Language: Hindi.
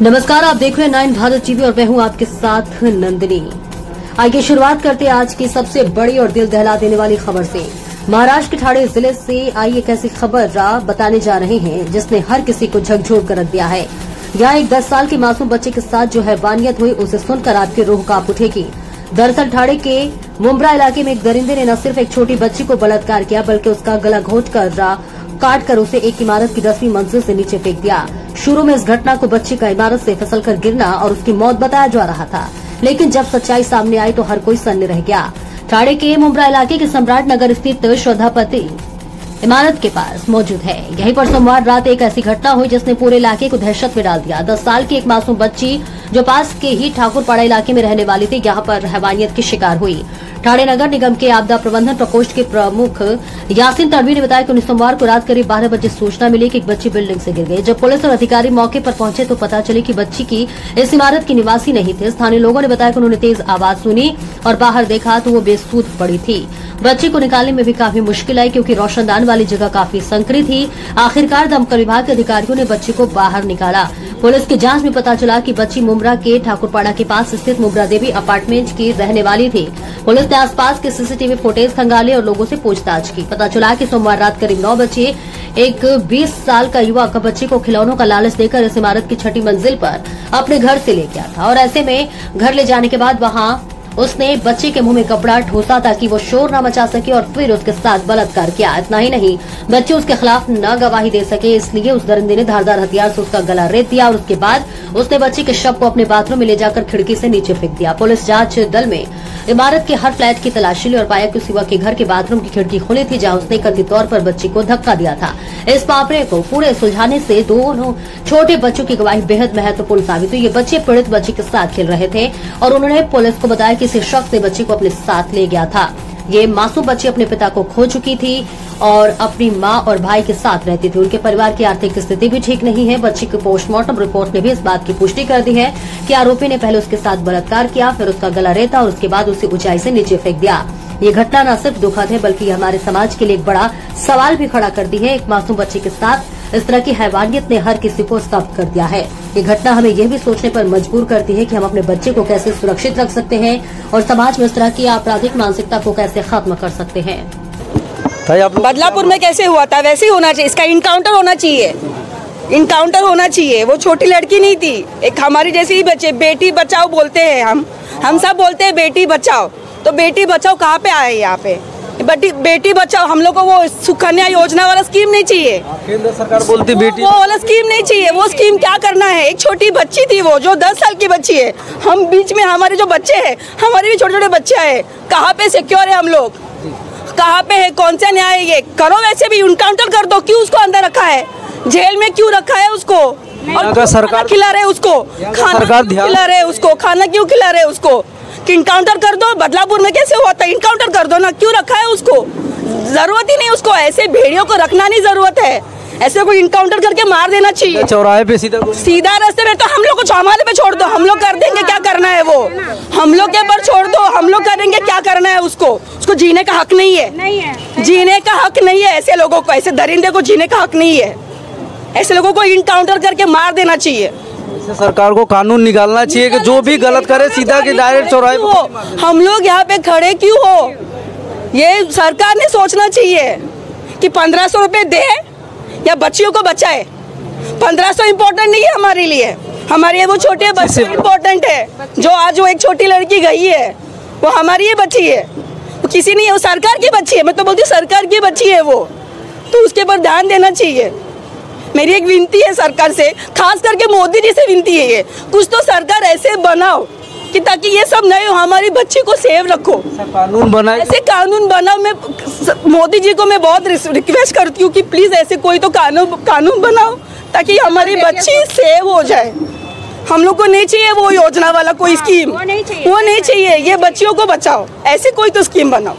नमस्कार, आप देख रहे हैं 9 भारत टीवी और मैं हूं आपके साथ नंदिनी। आइए शुरुआत करते हैं आज की सबसे बड़ी और दिल दहला देने वाली खबर से। महाराष्ट्र के ठाणे जिले से आई एक ऐसी खबर बताने जा रहे हैं जिसने हर किसी को झकझोर कर रख दिया है। यहाँ एक 10 साल के मासूम बच्चे के साथ जो हैवानियत हुई उसे सुनकर आपकी रूह कांप उठेगी। दरअसल ठाणे के मुंब्रा इलाके में एक दरिंदे ने न सिर्फ एक छोटी बच्ची को बलात्कार किया बल्कि उसका गला काट कर उसे एक इमारत की 10वीं मंजिल से नीचे फेंक दिया। शुरू में इस घटना को बच्ची का इमारत से फिसलकर गिरना और उसकी मौत बताया जा रहा था, लेकिन जब सच्चाई सामने आई तो हर कोई सन्न रह गया। ठाणे के मुंब्रा इलाके के सम्राट नगर स्थित श्रद्धापति इमारत के पास मौजूद है। यहीं पर सोमवार रात एक ऐसी घटना हुई जिसने पूरे इलाके को दहशत में डाल दिया। 10 साल की एक मासूम बच्ची जो पास के ही ठाकुरपाड़ा इलाके में रहने वाली थी, यहाँ पर हैवानियत की शिकार हुई। ठाणे नगर निगम के आपदा प्रबंधन प्रकोष्ठ के प्रमुख यासीन तड़वी ने बताया कि सोमवार को रात करीब 12 बजे सूचना मिली कि एक बच्ची बिल्डिंग से गिर गई। जब पुलिस और अधिकारी मौके पर पहुंचे तो पता चली कि बच्ची की इस इमारत की निवासी नहीं थे। स्थानीय लोगों ने बताया कि उन्होंने तेज आवाज सुनी और बाहर देखा तो वो बेसुध पड़ी थी। बच्ची को निकालने में भी काफी मुश्किल आई क्योंकि रोशनदान वाली जगह काफी संकरी थी। आखिरकार दमकल विभाग के अधिकारियों ने बच्ची को बाहर निकाला। पुलिस की जांच में पता चला कि बच्ची मुंब्रा के ठाकुरपाड़ा के पास स्थित मुंब्रा देवी अपार्टमेंट की रहने वाली थी। पुलिस ने आसपास के सीसीटीवी फुटेज खंगाले और लोगों से पूछताछ की। पता चला कि सोमवार रात करीब 9 बजे एक 20 साल का युवक बच्ची को खिलौनों का लालच देकर इस इमारत की 6ठी मंजिल पर अपने घर से ले गया था और ऐसे में घर ले जाने के बाद वहां उसने बच्चे के मुंह में कपड़ा ठोसा ताकि वो शोर न मचा सके और फिर उसके साथ बलात्कार किया। इतना ही नहीं, बच्चे उसके खिलाफ न गवाही दे सके, इसलिए उस दरिंदे ने धारदार हथियार से उसका गला रेत दिया और उसके बाद उसने बच्चे के शव को अपने बाथरूम में ले जाकर खिड़की से नीचे फेंक दिया। पुलिस जांच दल में इमारत के हर फ्लैट की तलाशी ली और पाया कि उस युवक के घर के बाथरूम की खिड़की खुली थी जहां उसने कथित तौर पर बच्ची को धक्का दिया था। इस मामले को पूरे सुलझाने से दोनों छोटे बच्चों की गवाही बेहद महत्वपूर्ण साबित हुई। ये बच्चे पीड़ित बच्ची के साथ खेल रहे थे और उन्होंने पुलिस को बताया कि किसी शख्स ने बच्ची को अपने साथ ले गया था। ये मासूम बच्ची अपने पिता को खो चुकी थी और अपनी मां और भाई के साथ रहती थी। उनके परिवार की आर्थिक स्थिति भी ठीक नहीं है। बच्ची की पोस्टमार्टम रिपोर्ट ने भी इस बात की पुष्टि कर दी है कि आरोपी ने पहले उसके साथ बलात्कार किया, फिर उसका गला रेता और उसके बाद उसे ऊंचाई से नीचे फेंक दिया। ये घटना न सिर्फ दुखद है बल्कि हमारे समाज के लिए एक बड़ा सवाल भी खड़ा कर दी है। एक मासूम बच्ची के साथ इस तरह की हैवानियत ने हर किसी को स्तब्ध कर दिया है। ये घटना हमें यह भी सोचने पर मजबूर करती है कि हम अपने बच्चे को कैसे सुरक्षित रख सकते हैं और समाज में इस तरह की आपराधिक मानसिकता को कैसे खत्म कर सकते हैं। बदलापुर में कैसे हुआ था वैसे ही होना चाहिए। इसका इनकाउंटर होना चाहिए, इनकाउंटर होना चाहिए। वो छोटी लड़की नहीं थी, एक हमारी जैसी ही बच्चे। बेटी बचाओ बोलते हैं हम सब बोलते हैं बेटी बचाओ, तो बेटी बचाओ कहाँ पे आए यहाँ पे? बेटी बचाओ, हम लोग को वो सुकन्या योजना वाला स्कीम नहीं चाहिए। केंद्र सरकार बोलती बेटी वो वाला स्कीम नहीं चाहिए। वो स्कीम क्या करना है? एक छोटी बच्ची थी वो जो 10 साल की बच्ची है। हम बीच में हमारे जो बच्चे हैं, हमारे भी छोटे छोटे बच्चे हैं, कहाँ पे सिक्योर है हम लोग? कहाँ पे है? कौन सा न्याय है? ये करो, वैसे भी इनकाउंटर कर दो। क्यों उसको अंदर रखा है? जेल में क्यों रखा है उसको? और सरकार खिला रहे उसको खाना, खिला रहे उसको खाना, क्यों खिला रहे उसको? कि इनकाउंटर कर दो। बदलापुर में कैसे हुआ था? इनकाउंटर कर दो ना, क्यों रखा है उसको? जरूरत ही नहीं उसको, ऐसे भेड़ियों को रखना नहीं जरूरत है। ऐसे कोई इनकाउंटर करके मार देना चाहिए चौराहे पे सीधा रास्ते में। तो हम लोग को हमारे पे छोड़ दो, हम लोग कर देंगे क्या करना है वो। हम लोग के पर छोड़ दो, हम लोग करेंगे क्या करना है उसको। उसको जीने का हक नहीं है, जीने का हक नहीं है। ऐसे लोगों को, ऐसे दरिंदे को जीने का हक नहीं है। ऐसे लोगों को इनकाउंटर करके मार देना चाहिए। सरकार को कानून निकालना चाहिए कि जो भी गलत करे सीधा कि डायरेक्ट चौराहे पे। हम लोग यहाँ पे खड़े क्यों हो? ये सरकार ने सोचना चाहिए कि 1500 रुपए दे या बच्चियों को बचाए। 1500 इम्पोर्टेंट नहीं है हमारे लिए, हमारे लिए वो छोटे बच्चे इम्पोर्टेंट है। जो आज वो एक छोटी लड़की गई है वो हमारी ही बच्ची है, वो किसी नहीं है, वो सरकार की बच्ची है। मैं तो बोलती हूँ सरकार की बच्ची है वो, तो उसके ऊपर ध्यान देना चाहिए। मेरी एक विनती है सरकार से, खास करके मोदी जी से विनती है, ये कुछ तो सरकार ऐसे बनाओ कि ताकि ये सब नहीं हो, हमारी बच्ची को सेव रखो। कानून बनाए, ऐसे कानून बनाओ। मैं मोदी जी को मैं बहुत रिक्वेस्ट करती हूँ कि प्लीज ऐसे कोई तो कानून बनाओ ताकि हमारी बच्ची सेव हो जाए। हम लोग को नहीं चाहिए वो योजना वाला कोई स्कीम, वो नहीं चाहिए। ये बच्चियों को बचाओ, ऐसे कोई तो स्कीम बनाओ।